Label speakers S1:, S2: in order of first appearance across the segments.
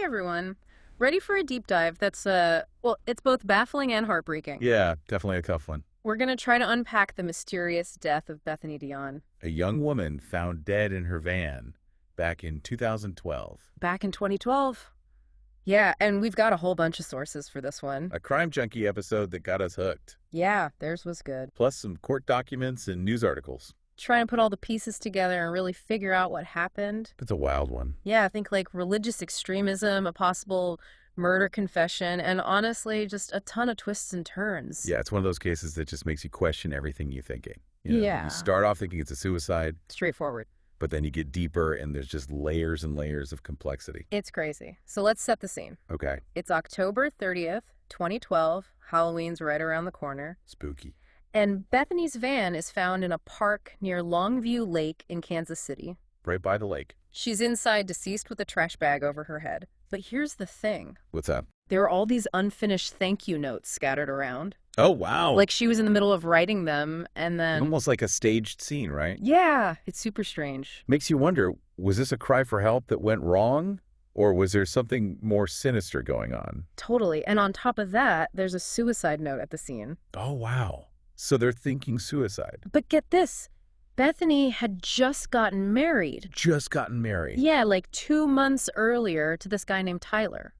S1: everyone. Ready for a deep dive that's, well, it's both baffling and heartbreaking.
S2: Yeah, definitely a tough one.
S1: We're going to try to unpack the mysterious death of Bethany Deon.
S2: A young woman found dead in her van back in 2012.
S1: Back in 2012. Yeah, and we've got a whole bunch of sources for this one.
S2: A crime junkie episode that got us hooked.
S1: Yeah, theirs was good.
S2: Plus some court documents and news articles.
S1: Trying to put all the pieces together and really figure out what happened.
S2: It's a wild one.
S1: Yeah, I think like religious extremism, a possible murder confession, and honestly, just a ton of twists and turns.
S2: Yeah, it's one of those cases that just makes you question everything you're thinking.
S1: Yeah.
S2: You start off thinking it's a suicide,
S1: Straightforward.
S2: but then you get deeper and there's just layers and layers of complexity.
S1: It's crazy. So let's set the scene.
S2: Okay.
S1: It's October 30th, 2012. Halloween's right around the corner.
S2: Spooky.
S1: And Bethany's van is found in a park near Longview Lake in Kansas City.
S2: Right by the lake.
S1: She's inside, deceased with a trash bag over her head. But here's the thing.
S2: What's that?
S1: There are all these unfinished thank you notes scattered around.
S2: Oh, wow.
S1: Like she was in the middle of writing them, and then...
S2: Almost like a staged scene, right?
S1: Yeah, it's super strange.
S2: Makes you wonder, was this a cry for help that went wrong? Or was there something more sinister going on?
S1: Totally. And on top of that, there's a suicide note at the scene.
S2: Oh, wow. So they're thinking suicide.
S1: But get this. Bethany had just gotten married.
S2: Just gotten married.
S1: Yeah, like 2 months earlier to this guy named Tyler.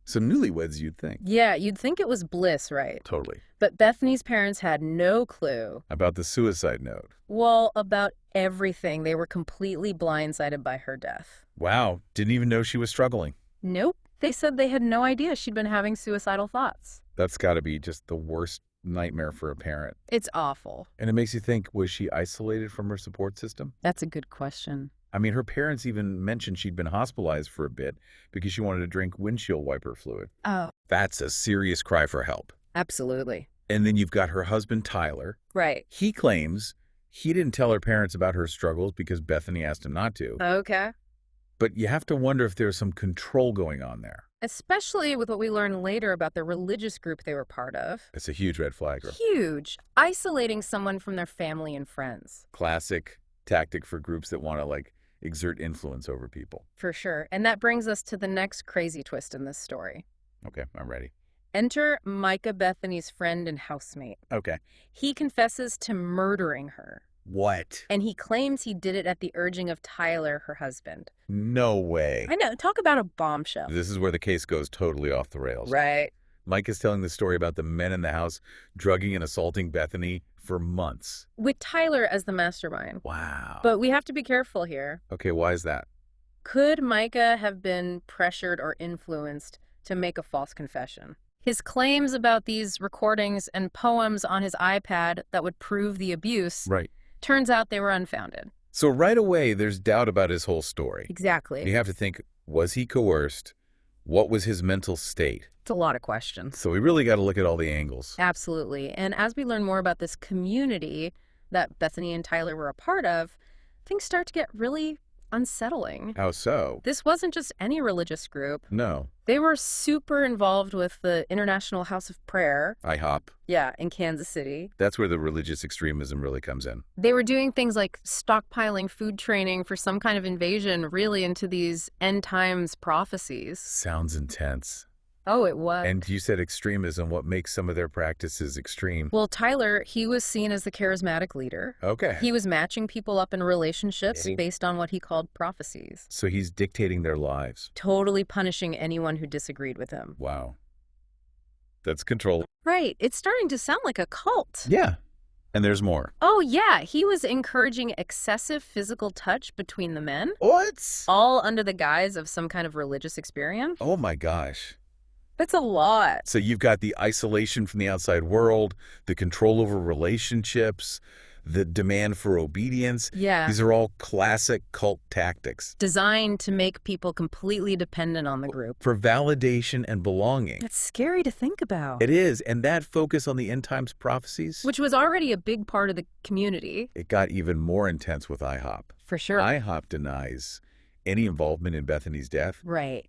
S2: So newlyweds, you'd think.
S1: Yeah, you'd think it was bliss, right?
S2: Totally.
S1: But Bethany's parents had no clue.
S2: About the suicide note.
S1: Well, about everything. They were completely blindsided by her death.
S2: Wow. Didn't even know she was struggling.
S1: Nope. They said they had no idea she'd been having suicidal thoughts.
S2: That's got to be just the worst nightmare for a parent.
S1: It's awful.
S2: And it makes you think, was she isolated from her support system?
S1: That's a good question.
S2: I mean, her parents even mentioned she'd been hospitalized for a bit because she wanted to drink windshield wiper fluid.
S1: Oh.
S2: That's a serious cry for help.
S1: Absolutely.
S2: And then you've got her husband, Tyler.
S1: Right.
S2: He claims he didn't tell her parents about her struggles because Bethany asked him not to.
S1: Okay.
S2: But you have to wonder if there's some control going on there.
S1: Especially with what we learn later about the religious group they were part of.
S2: It's a huge red flag.
S1: Huge. Isolating someone from their family and friends.
S2: Classic tactic for groups that want to, like, exert influence over people.
S1: For sure. And that brings us to the next crazy twist in this story.
S2: Okay, I'm ready.
S1: Enter Micah, Bethany's friend and housemate.
S2: Okay.
S1: He confesses to murdering her.
S2: What?
S1: And he claims he did it at the urging of Tyler, her husband.
S2: No way.
S1: I know. Talk about a bombshell.
S2: This is where the case goes totally off the rails.
S1: Right.
S2: Mike is telling the story about the men in the house drugging and assaulting Bethany for months.
S1: With Tyler as the mastermind.
S2: Wow.
S1: But we have to be careful here.
S2: Okay, why is that?
S1: Could Micah have been pressured or influenced to make a false confession? His claims about these recordings and poems on his iPad that would prove the abuse,
S2: Right.
S1: turns out they were unfounded.
S2: So right away, there's doubt about his whole story.
S1: Exactly.
S2: You have to think, was he coerced? What was his mental state?
S1: It's a lot of questions.
S2: So we really got to look at all the angles.
S1: Absolutely. And as we learn more about this community that Bethany and Tyler were a part of, things start to get really unsettling.
S2: How so?
S1: This wasn't just any religious group.
S2: No.
S1: They were super involved with the International House of Prayer.
S2: IHOP.
S1: Yeah, in Kansas City.
S2: That's where the religious extremism really comes in.
S1: They were doing things like stockpiling food training for some kind of invasion, really into these end times prophecies.
S2: Sounds intense.
S1: Oh, it was.
S2: And you said extremism. What makes some of their practices extreme?
S1: Well, Tyler, he was seen as the charismatic leader.
S2: Okay.
S1: He was matching people up in relationships
S2: Okay.
S1: based on what he called prophecies.
S2: So he's dictating their lives.
S1: Totally punishing anyone who disagreed with him.
S2: Wow. That's control.
S1: Right. It's starting to sound like a cult.
S2: Yeah. And there's more.
S1: Oh, yeah. He was encouraging excessive physical touch between the men,
S2: What?
S1: all under the guise of some kind of religious experience.
S2: Oh my gosh.
S1: That's a lot.
S2: So you've got the isolation from the outside world, the control over relationships, the demand for obedience.
S1: Yeah.
S2: These are all classic cult tactics
S1: Designed to make people completely dependent on the group.
S2: for validation and belonging.
S1: That's scary to think about.
S2: It is. And that focus on the end times prophecies,
S1: Which was already a big part of the community.
S2: it got even more intense with IHOP.
S1: For sure.
S2: IHOP denies any involvement in Bethany's death,
S1: Right.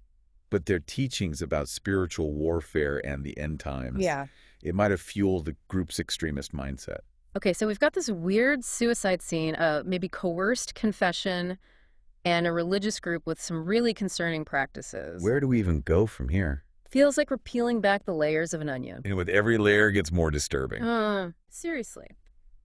S2: but their teachings about spiritual warfare and the end times,
S1: Yeah.
S2: it might have fueled the group's extremist mindset.
S1: Okay, so we've got this weird suicide scene, maybe coerced confession, and a religious group with some really concerning practices.
S2: Where do we even go from here?
S1: Feels like we're peeling back the layers of an onion.
S2: And with every layer, it gets more disturbing.
S1: Seriously.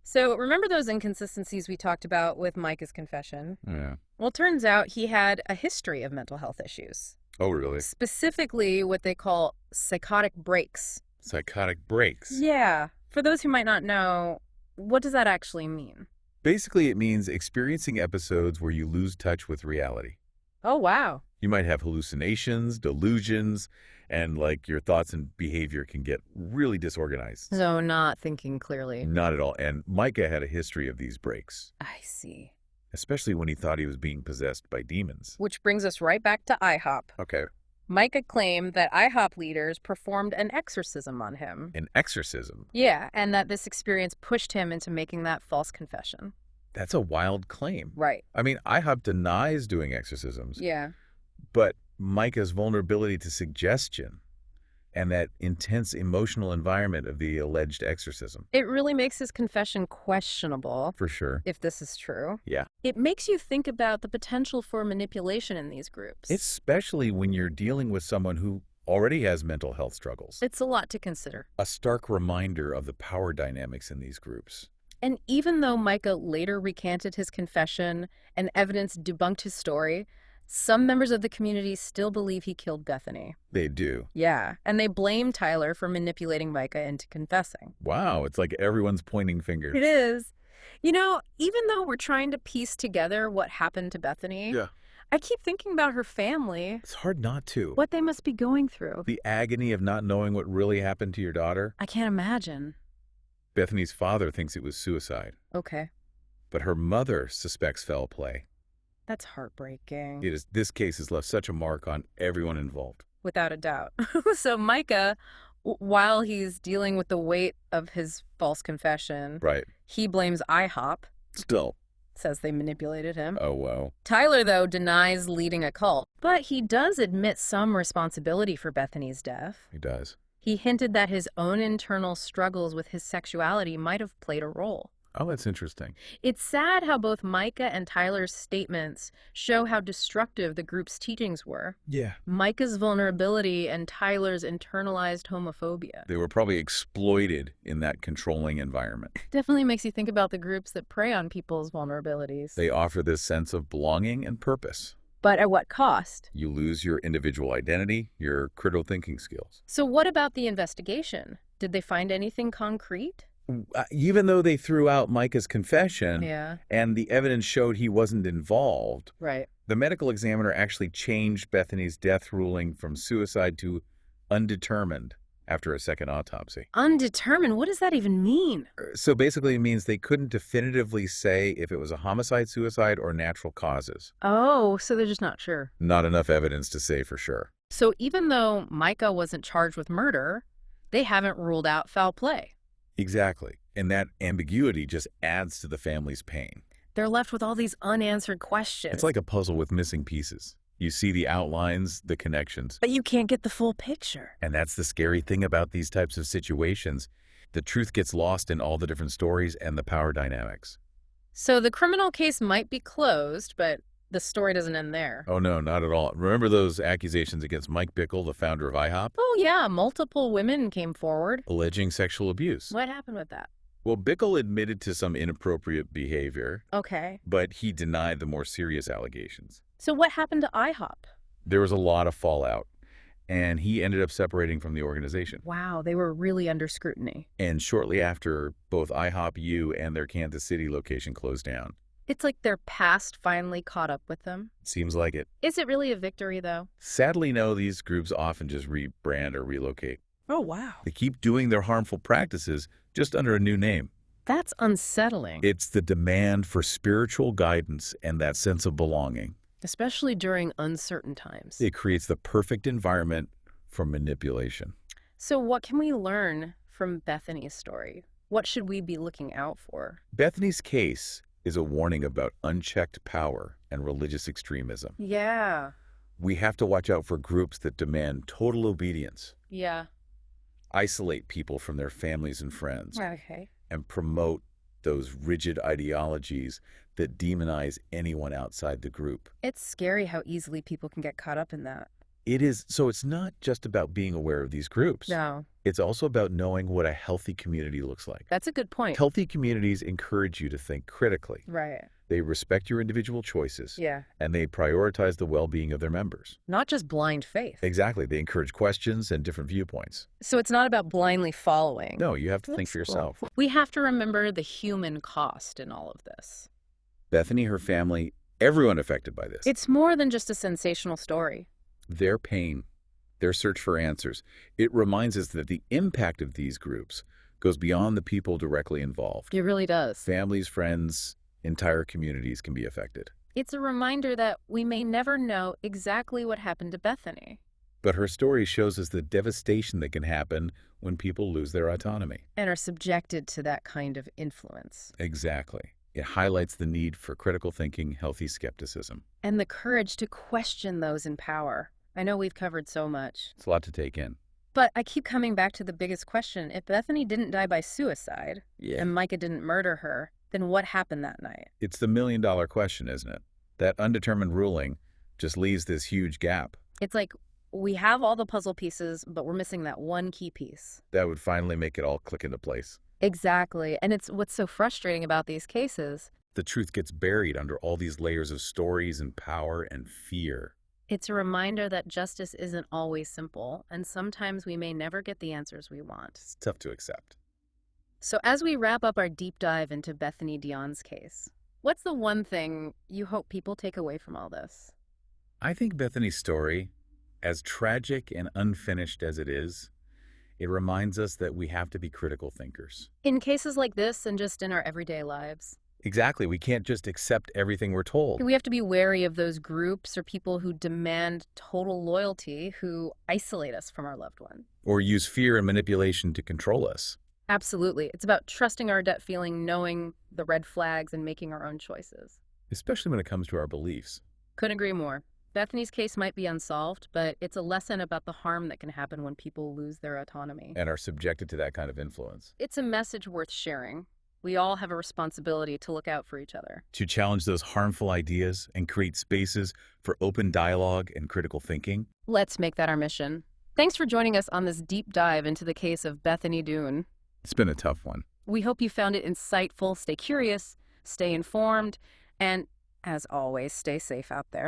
S1: So remember those inconsistencies we talked about with Micah's confession?
S2: Yeah.
S1: Well, it turns out he had a history of mental health issues.
S2: Oh, really?
S1: Specifically what they call psychotic breaks.
S2: Psychotic breaks.
S1: Yeah. For those who might not know, what does that actually mean?
S2: Basically, it means experiencing episodes where you lose touch with reality.
S1: Oh, wow.
S2: You might have hallucinations, delusions, and your thoughts and behavior can get really disorganized.
S1: So not thinking clearly.
S2: Not at all. And Micah had a history of these breaks,
S1: I see.
S2: especially when he thought he was being possessed by demons.
S1: Which brings us right back to IHOP.
S2: Okay.
S1: Micah claimed that IHOP leaders performed an exorcism on him.
S2: An exorcism.
S1: Yeah, and that this experience pushed him into making that false confession.
S2: That's a wild claim.
S1: Right.
S2: I mean, IHOP denies doing exorcisms,
S1: Yeah.
S2: but Micah's vulnerability to suggestion and that intense emotional environment of the alleged exorcism.
S1: It really makes his confession questionable,
S2: For sure.
S1: if this is true.
S2: Yeah.
S1: It makes you think about the potential for manipulation in these groups.
S2: Especially when you're dealing with someone who already has mental health struggles.
S1: It's a lot to consider.
S2: A stark reminder of the power dynamics in these groups.
S1: And even though Micah later recanted his confession and evidence debunked his story, some members of the community still believe he killed Bethany.
S2: They do.
S1: Yeah, and they blame Tyler for manipulating Micah into confessing.
S2: Wow, it's like everyone's pointing fingers.
S1: It is. You know, even though we're trying to piece together what happened to Bethany,
S2: Yeah.
S1: I keep thinking about her family,
S2: It's hard not to.
S1: what they must be going through.
S2: The agony of not knowing what really happened to your daughter.
S1: I can't imagine.
S2: Bethany's father thinks it was suicide,
S1: Okay,
S2: but her mother suspects foul play.
S1: that's heartbreaking.
S2: This case has left such a mark on everyone involved.
S1: Without a doubt. So Micah, while he's dealing with the weight of his false confession,
S2: Right.
S1: he blames IHOP,
S2: Still.
S1: says they manipulated him.
S2: Oh, wow.
S1: Tyler, though, denies leading a cult, but he does admit some responsibility for Bethany's death.
S2: He does.
S1: He hinted that his own internal struggles with his sexuality might have played a role.
S2: Oh, that's interesting.
S1: It's sad how both Micah and Tyler's statements show how destructive the group's teachings were.
S2: Yeah.
S1: Micah's vulnerability and Tyler's internalized homophobia.
S2: They were probably exploited in that controlling environment.
S1: Definitely makes you think about the groups that prey on people's vulnerabilities.
S2: They offer this sense of belonging and purpose.
S1: But at what cost?
S2: You lose your individual identity, your critical thinking skills.
S1: So what about the investigation? Did they find anything concrete?
S2: Even though they threw out Micah's confession
S1: Yeah.
S2: and the evidence showed he wasn't involved,
S1: Right.
S2: the medical examiner actually changed Bethany's death ruling from suicide to undetermined after a second autopsy.
S1: Undetermined? What does that even mean?
S2: So basically it means they couldn't definitively say if it was a homicide, suicide, or natural causes.
S1: Oh, so they're just not sure.
S2: Not enough evidence to say for sure.
S1: So even though Micah wasn't charged with murder, they haven't ruled out foul play.
S2: Exactly. And that ambiguity just adds to the family's pain.
S1: They're left with all these unanswered questions.
S2: It's like a puzzle with missing pieces. You see the outlines, the connections.
S1: But you can't get the full picture.
S2: And that's the scary thing about these types of situations. The truth gets lost in all the different stories and the power dynamics.
S1: So the criminal case might be closed, but the story doesn't end there.
S2: Oh, no, not at all. Remember those accusations against Mike Bickle, the founder of IHOP?
S1: Oh, yeah, multiple women came forward.
S2: Alleging sexual abuse.
S1: What happened with that?
S2: Well, Bickle admitted to some inappropriate behavior,
S1: Okay.
S2: but he denied the more serious allegations.
S1: So what happened to IHOP?
S2: There was a lot of fallout, and he ended up separating from the organization.
S1: Wow, they were really under scrutiny.
S2: And shortly after, both IHOP U and their Kansas City location closed down.
S1: It's like their past finally caught up with them.
S2: Seems like it.
S1: Is it really a victory, though?
S2: Sadly, no, these groups often just rebrand or relocate.
S1: Oh, wow.
S2: They keep doing their harmful practices just under a new name.
S1: That's unsettling.
S2: It's the demand for spiritual guidance and that sense of belonging.
S1: Especially during uncertain times.
S2: It creates the perfect environment for manipulation.
S1: So what can we learn from Bethany's story? What should we be looking out for?
S2: Bethany's case is a warning about unchecked power and religious extremism.
S1: Yeah.
S2: We have to watch out for groups that demand total obedience,
S1: Yeah.
S2: isolate people from their families and friends,
S1: Okay.
S2: and promote those rigid ideologies that demonize anyone outside the group.
S1: It's scary how easily people can get caught up in that.
S2: It is, so it's not just about being aware of these groups.
S1: No,
S2: It's also about knowing what a healthy community looks like.
S1: that's a good point.
S2: Healthy communities encourage you to think critically.
S1: Right.
S2: They respect your individual choices,
S1: Yeah.
S2: and they prioritize the well-being of their members.
S1: Not just blind faith.
S2: Exactly. They encourage questions and different viewpoints.
S1: So it's not about blindly following.
S2: No, you have to think
S1: That's
S2: for
S1: cool.
S2: yourself.
S1: We have to remember the human cost in all of this.
S2: Bethany, her family, everyone affected by this.
S1: It's more than just a sensational story.
S2: Their pain, their search for answers. It reminds us that the impact of these groups goes beyond the people directly involved.
S1: It really does.
S2: Families, friends, entire communities can be affected.
S1: It's a reminder that we may never know exactly what happened to Bethany.
S2: But her story shows us the devastation that can happen when people lose their autonomy.
S1: And are subjected to that kind of influence.
S2: Exactly. It highlights the need for critical thinking, healthy skepticism.
S1: And the courage to question those in power. I know we've covered so much.
S2: It's a lot to take in.
S1: But I keep coming back to the biggest question. If Bethany didn't die by suicide, and Micah didn't murder her, then what happened that night?
S2: It's the million-dollar question, isn't it? That undetermined ruling just leaves this huge gap.
S1: It's like we have all the puzzle pieces, but we're missing that one key piece.
S2: That would finally make it all click into place.
S1: Exactly. And it's what's so frustrating about these cases.
S2: The truth gets buried under all these layers of stories and power and fear.
S1: It's a reminder that justice isn't always simple, and sometimes we may never get the answers we want.
S2: It's tough to accept.
S1: So as we wrap up our deep dive into Bethany Deon's case, what's the one thing you hope people take away from all this?
S2: I think Bethany's story, as tragic and unfinished as it is, it reminds us that we have to be critical thinkers.
S1: In cases like this and just in our everyday lives,
S2: Exactly. We can't just accept everything we're told.
S1: we have to be wary of those groups or people who demand total loyalty, who isolate us from our loved one.
S2: Or use fear and manipulation to control us.
S1: Absolutely. It's about trusting our gut feeling, knowing the red flags, and making our own choices.
S2: Especially when it comes to our beliefs.
S1: Couldn't agree more. Bethany's case might be unsolved, but it's a lesson about the harm that can happen when people lose their autonomy.
S2: And are subjected to that kind of influence.
S1: It's a message worth sharing. We all have a responsibility to look out for each other.
S2: To challenge those harmful ideas and create spaces for open dialogue and critical thinking.
S1: Let's make that our mission. Thanks for joining us on this deep dive into the case of Bethany Deon.
S2: It's been a tough one.
S1: We hope you found it insightful. Stay curious, stay informed, and as always, stay safe out there.